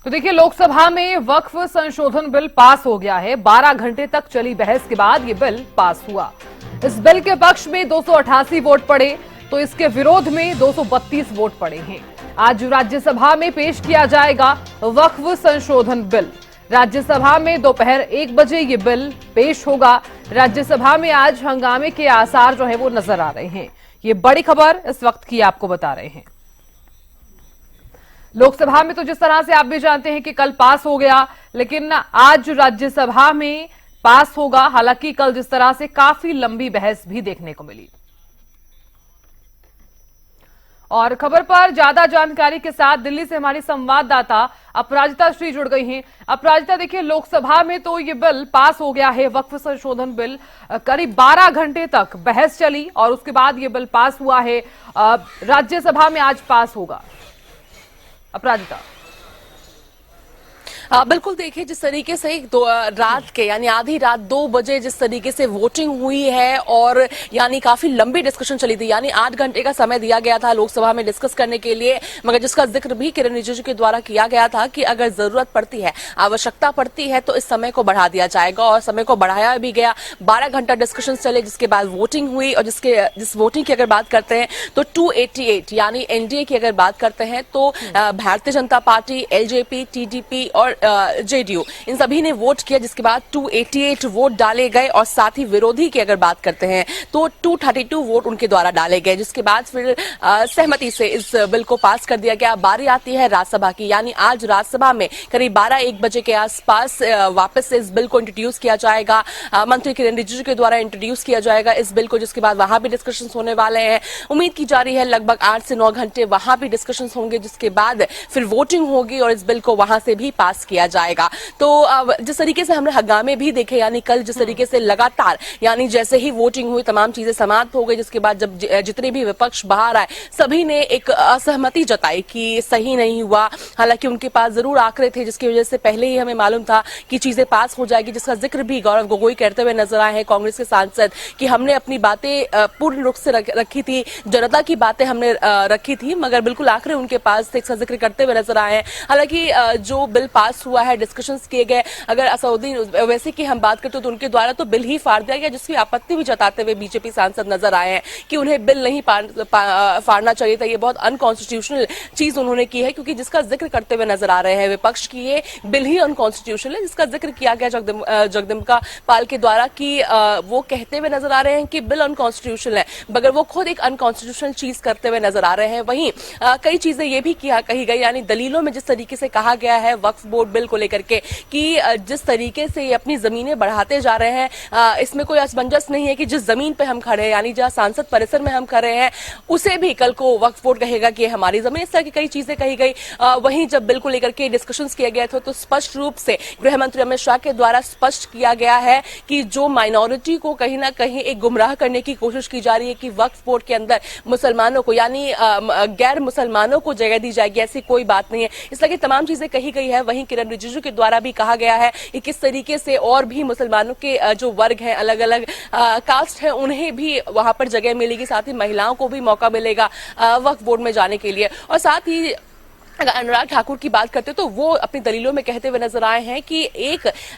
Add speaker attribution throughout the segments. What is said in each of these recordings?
Speaker 1: तो देखिए, लोकसभा में वक्फ संशोधन बिल पास हो गया है। 12 घंटे तक चली बहस के बाद ये बिल पास हुआ। इस बिल के पक्ष में 288 वोट पड़े तो इसके विरोध में 232 वोट पड़े हैं। आज राज्यसभा में पेश किया जाएगा वक्फ संशोधन बिल। राज्यसभा में दोपहर 1 बजे ये बिल पेश होगा। राज्यसभा में आज हंगामे के आसार जो है वो नजर आ रहे हैं। ये बड़ी खबर इस वक्त की आपको बता रहे हैं। लोकसभा में तो जिस तरह से आप भी जानते हैं कि कल पास हो गया, लेकिन आज राज्यसभा में पास होगा। हालांकि कल जिस तरह से काफी लंबी बहस भी देखने को मिली। और खबर पर ज्यादा जानकारी के साथ दिल्ली से हमारी संवाददाता अपराजिता श्री जुड़ गई हैं। अपराजिता, देखिए, लोकसभा में तो ये बिल पास हो गया है, वक्फ संशोधन बिल। करीब 12 घंटे तक बहस चली और उसके बाद ये बिल पास हुआ है। राज्यसभा में आज पास होगा। अपराजिता।
Speaker 2: बिल्कुल, देखिए, जिस तरीके से रात के यानी आधी रात 2 बजे जिस तरीके से वोटिंग हुई है और यानी काफी लंबी डिस्कशन चली थी, यानी 8 घंटे का समय दिया गया था लोकसभा में डिस्कस करने के लिए, मगर जिसका जिक्र भी किरण रिजिजू के द्वारा किया गया था कि अगर जरूरत पड़ती है, आवश्यकता पड़ती है तो इस समय को बढ़ा दिया जाएगा और समय को बढ़ाया भी गया। 12 घंटा डिस्कशन चले, जिसके बाद वोटिंग हुई और जिस वोटिंग की अगर बात करते हैं तो 288 यानी एनडीए की अगर बात करते हैं तो Bharatiya Janata party, LJP, TDP और जेडीयू, इन सभी ने वोट किया, जिसके बाद 288 वोट डाले गए और साथ ही विरोधी की अगर बात करते हैं तो 232 वोट उनके द्वारा डाले गए, जिसके बाद फिर सहमति से इस बिल को पास कर दिया गया। बारी आती है राज्यसभा की, यानी आज राज्यसभा में करीब 12-1 बजे के आसपास वापस से इस बिल को इंट्रोड्यूस किया जाएगा। मंत्री किरण रिजिजू के द्वारा इंट्रोड्यूस किया जाएगा इस बिल को, जिसके बाद वहां भी डिस्कशन होने वाले हैं। उम्मीद की जा रही है लगभग 8 से 9 घंटे वहां भी डिस्कशन होंगे, जिसके बाद फिर वोटिंग होगी और इस बिल को वहां से भी पास किया जाएगा। तो जिस तरीके से हमने हंगामे भी देखे, यानी कल जिस तरीके से लगातार यानी जैसे ही वोटिंग हुई तमाम चीजें समाप्त हो गई, जिसके बाद जब जितने भी विपक्ष बाहर आए सभी ने एक असहमति जताई कि सही नहीं हुआ। हालांकि उनके पास जरूर आंकड़े थे, जिसकी वजह से पहले ही हमें मालूम था कि चीजें पास हो जाएगी, जिसका जिक्र भी गौरव गोगोई करते हुए नजर आए हैं, कांग्रेस के सांसद, कि हमने अपनी बातें पूर्ण रूप से रखी थी, जनता की बातें हमने रखी थी, मगर बिल्कुल आंकड़े उनके पास थे, इसका जिक्र करते हुए नजर आए हैं। हालांकि जो बिल पास हुआ है, डिस्कशंस किए गए, अगर असउद्दीन ओवैसी की हम बात करते तो उनके द्वारा तो बिल ही फाड़ दिया गया, जिसकी आपत्ति भी जताते हुए बीजेपी सांसद नजर आए हैं कि उन्हें बिल नहीं फाड़ना चाहिए था। ये बहुत अनकॉन्स्टिट्यूशनल चीज उन्होंने की है, क्योंकि जिसका जिक्र करते हुए नजर आ रहे हैं विपक्ष की ये बिल ही अनकॉन्स्टिट्यूशनल है, जिसका जिक्र किया गया जगदम्बिका पाल के द्वारा कि वो कहते हुए नजर आ रहे हैं कि बिल अनकॉन्स्टिट्यूशनल है, मगर वो खुद एक अनकॉन्स्टिट्यूशनल चीज करते हुए नजर आ रहे हैं। वहीं कई चीजें ये भी कही गई, यानी दलीलों में जिस तरीके से कहा गया है वक्फ बोर्ड बिल को लेकर के कि जिस तरीके से ये अपनी जमीनें बढ़ाते जा रहे हैं, इसमें कोई असमंजस नहीं है कि जिस जमीन पे हम खड़े हैं, यानी जहां सांसद परिसर में हम खड़े हैं, उसे भी कल को वक्फ बोर्ड कहेगा कि हमारी जमीन। इस तरह की कई चीजें कही गई। वहीं जब बिल को लेकर के डिस्कशंस किए गए थे तो स्पष्ट रूप से गृह मंत्री अमित शाह के द्वारा स्पष्ट किया गया है कि जो माइनॉरिटी को कहीं ना कहीं एक गुमराह करने की कोशिश की जा रही है कि वक्फ बोर्ड के अंदर मुसलमानों को यानी गैर मुसलमानों को जगह दी जाएगी, ऐसी कोई बात नहीं है। इस तरह की तमाम चीजें कही गई है। वहीं किरण रिजिजू के द्वारा भी कहा गया है कि किस तरीके से और भी मुसलमानों के जो वर्ग हैं, अलग अलग कास्ट हैं, उन्हें भी वहां पर जगह मिलेगी, साथ ही महिलाओं को भी मौका मिलेगा वक्फ बोर्ड में जाने के लिए। और साथ ही अगर अनुराग ठाकुर की बात करते तो वो अपनी दलीलों में कहते हुए नजर आए हैं कि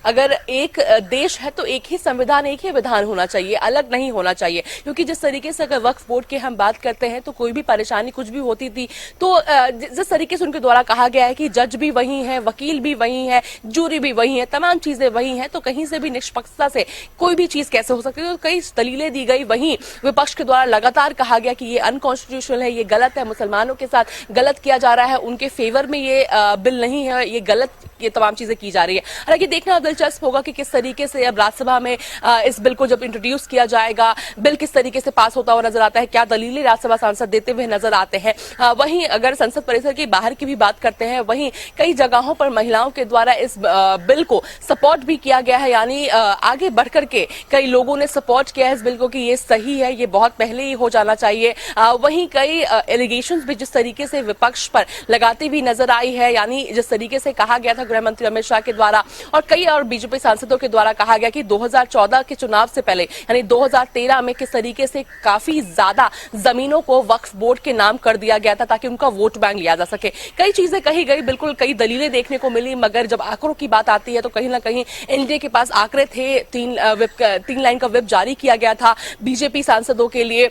Speaker 2: अगर एक देश है तो एक ही संविधान, एक ही विधान होना चाहिए, अलग नहीं होना चाहिए। क्योंकि जिस तरीके से अगर वक्फ बोर्ड की हम बात करते हैं तो कोई भी परेशानी कुछ भी होती थी तो जिस तरीके से उनके द्वारा कहा गया है कि जज भी वही है, वकील भी वही है, जूरी भी वही है, तमाम चीजें वही हैं, तो कहीं से भी निष्पक्षता से कोई भी चीज कैसे हो सकती है, तो कई दलीलें दी गई। वहीं विपक्ष के द्वारा लगातार कहा गया कि ये अनकॉन्स्टिट्यूशनल है, ये गलत है, मुसलमानों के साथ गलत किया जा रहा है, उनके फेवर में ये बिल नहीं है, ये गलत, ये तमाम चीजें की जा रही है। हालांकि देखना दिलचस्प होगा कि किस तरीके से अब राज्यसभा में इस बिल को जब इंट्रोड्यूस किया जाएगा, बिल किस तरीके से पास होता हुआ नजर आता है, क्या दलीलें राज्यसभा सांसद देते हुए नजर आते हैं। वहीं अगर संसद परिसर के बाहर की भी बात करते हैं, वहीं कई जगहों पर महिलाओं के द्वारा इस बिल को सपोर्ट भी किया गया है, यानी आगे बढ़कर के कई लोगों ने सपोर्ट किया है इस बिल को कि ये सही है, ये बहुत पहले ही हो जाना चाहिए। वहीं कई एलिगेशंस भी जिस तरीके से विपक्ष पर लगाती हुई नजर आई है, यानी जिस तरीके से कहा गया था गृह मंत्री अमित शाह के द्वारा और कई और बीजेपी सांसदों के द्वारा कहा गया कि 2014 के चुनाव से पहले यानी 2013 में किस तरीके से काफी ज्यादा जमीनों को वक्फ बोर्ड के नाम कर दिया गया था ताकि उनका वोट बैंक लिया जा सके। कई चीजें कही गई, बिल्कुल कई दलीलें देखने को मिली, मगर जब आंकड़ों की बात आती है तो कहीं ना कहीं एनडीए के पास आंकड़े थे। 3 लाइन का व्हिप जारी किया गया था बीजेपी सांसदों के लिए,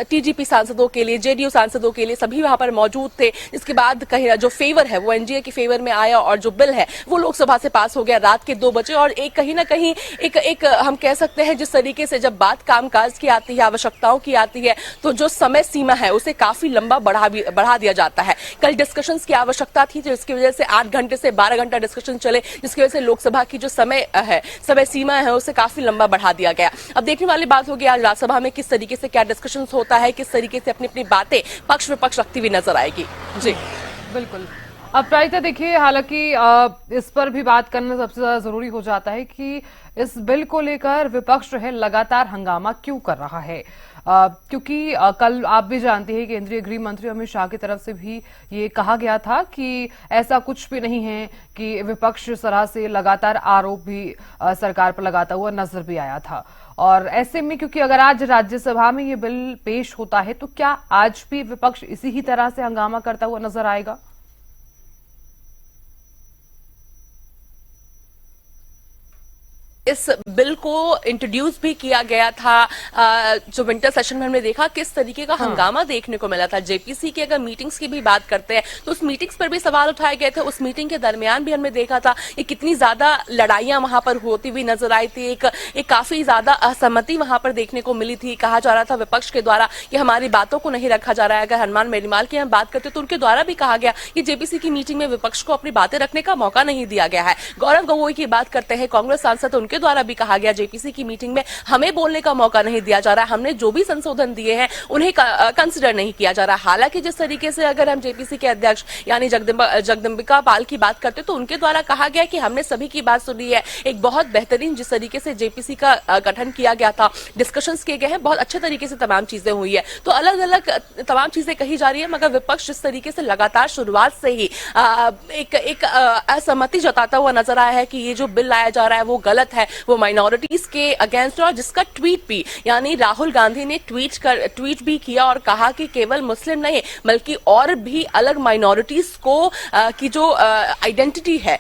Speaker 2: टीडीपी सांसदों के लिए, जेडीयू सांसदों के लिए, सभी वहां पर मौजूद थे। इसके बाद कहीं जो फेवर है वो एनडीए के फेवर में आया और जो बिल है वो लोकसभा से पास हो गया रात के 2 बजे। और एक कहीं ना कहीं एक हम कह सकते हैं जिस तरीके से जब बात कामकाज की आती है, आवश्यकताओं की आती है, तो जो समय सीमा है उसे काफी लंबा बढ़ा दिया जाता है। कल डिस्कशंस की आवश्यकता थी जिसकी वजह से 8 घंटे से 12 घंटा डिस्कशन चले, जिसकी वजह से लोकसभा की जो समय सीमा है उसे काफी लंबा बढ़ा दिया गया। अब देखने वाली बात होगी आज राज्यसभा में किस तरीके से क्या डिस्कशंस होता है, किस तरीके से अपनी अपनी बातें पक्ष विपक्ष रखती हुई नजर आएगी। जी
Speaker 1: बिल्कुल। अब प्रायिता देखिए, हालांकि इस पर भी बात करना सबसे ज्यादा जरूरी हो जाता है कि इस बिल को लेकर विपक्ष जो है लगातार हंगामा क्यों कर रहा है, क्योंकि कल आप भी जानते हैं केंद्रीय गृह मंत्री अमित शाह की तरफ से भी ये कहा गया था कि ऐसा कुछ भी नहीं है, कि विपक्ष इस तरह से लगातार आरोप भी सरकार पर लगाता हुआ नजर भी आया था। और ऐसे में क्योंकि अगर आज राज्यसभा में ये बिल पेश होता है तो क्या आज भी विपक्ष इसी ही तरह से हंगामा करता हुआ नजर आएगा?
Speaker 2: इस बिल को इंट्रोड्यूस भी किया गया था, जो विंटर सेशन में हमने देखा किस तरीके का हंगामा देखने को मिला था। जेपीसी की अगर मीटिंग्स की भी बात करते हैं तो उस मीटिंग्स पर भी सवाल उठाए गए थे। उस मीटिंग के दरमियान भी हमने देखा था कि कितनी ज्यादा लड़ाइयां वहां पर होती हुई नजर आई थी। एक काफी ज्यादा असहमति वहां पर देखने को मिली थी। कहा जा रहा था विपक्ष के द्वारा कि हमारी बातों को नहीं रखा जा रहा है। अगर हनुमान मेरीमाल की हम बात करते तो उनके द्वारा भी कहा गया कि जेपीसी की मीटिंग में विपक्ष को अपनी बातें रखने का मौका नहीं दिया गया है। गौरव गगोई की बात करते हैं, कांग्रेस सांसद, उनके द्वारा भी कहा गया जेपीसी की मीटिंग में हमें बोलने का मौका नहीं दिया जा रहा है, हमने जो भी संशोधन दिए हैं उन्हें कंसिडर नहीं किया जा रहा। हालांकि जिस तरीके से अगर हम जेपीसी के अध्यक्ष यानी जगदम्बिका पाल की बात करते तो उनके द्वारा कहा गया कि हमने सभी की बात सुनी है। एक बहुत बेहतरीन जिस तरीके से जेपीसी का गठन किया गया था, डिस्कशंस किए गए हैं, बहुत अच्छे तरीके से तमाम चीजें हुई है। तो अलग अलग तमाम चीजें कही जा रही है, मगर विपक्ष जिस तरीके से लगातार शुरुआत से ही एक असहमति जताता हुआ नजर आया है कि ये जो बिल लाया जा रहा है वो गलत है, वो माइनॉरिटीज के अगेंस्ट, और जिसका ट्वीट भी यानी राहुल गांधी ने ट्वीट भी किया और कहा कि केवल मुस्लिम नहीं बल्कि और भी अलग माइनॉरिटीज को की जो आइडेंटिटी है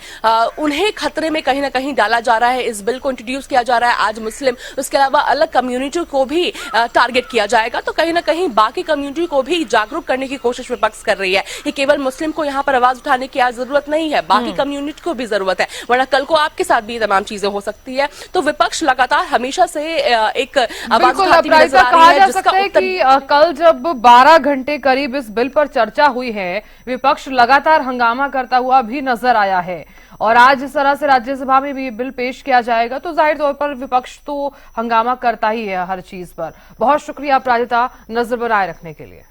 Speaker 2: उन्हें खतरे में कहीं ना कहीं डाला जा रहा है। इस बिल को इंट्रोड्यूस किया जा रहा है आज मुस्लिम, उसके अलावा अलग कम्युनिटी को भी टारगेट किया जाएगा। तो कहीं ना कहीं बाकी कम्युनिटी को भी जागरूक करने की कोशिश विपक्ष कर रही है कि केवल मुस्लिम को यहाँ पर आवाज उठाने की आज जरूरत नहीं है, बाकी कम्युनिटी को भी जरूरत है, वरना कल को आपके साथ भी तमाम चीजें हो सकती है। तो विपक्ष लगातार हमेशा से एक आवाज उठाती हुई नजर आ रही है,
Speaker 1: कहा जा सकता है कि कल जब 12 घंटे करीब इस बिल पर चर्चा हुई है, विपक्ष लगातार हंगामा करता हुआ भी नजर आया है, और आज इस तरह से राज्यसभा में भी बिल पेश किया जाएगा तो जाहिर तौर पर विपक्ष तो हंगामा करता ही है हर चीज पर। बहुत शुक्रिया प्राजिता, नजर बनाए रखने के लिए।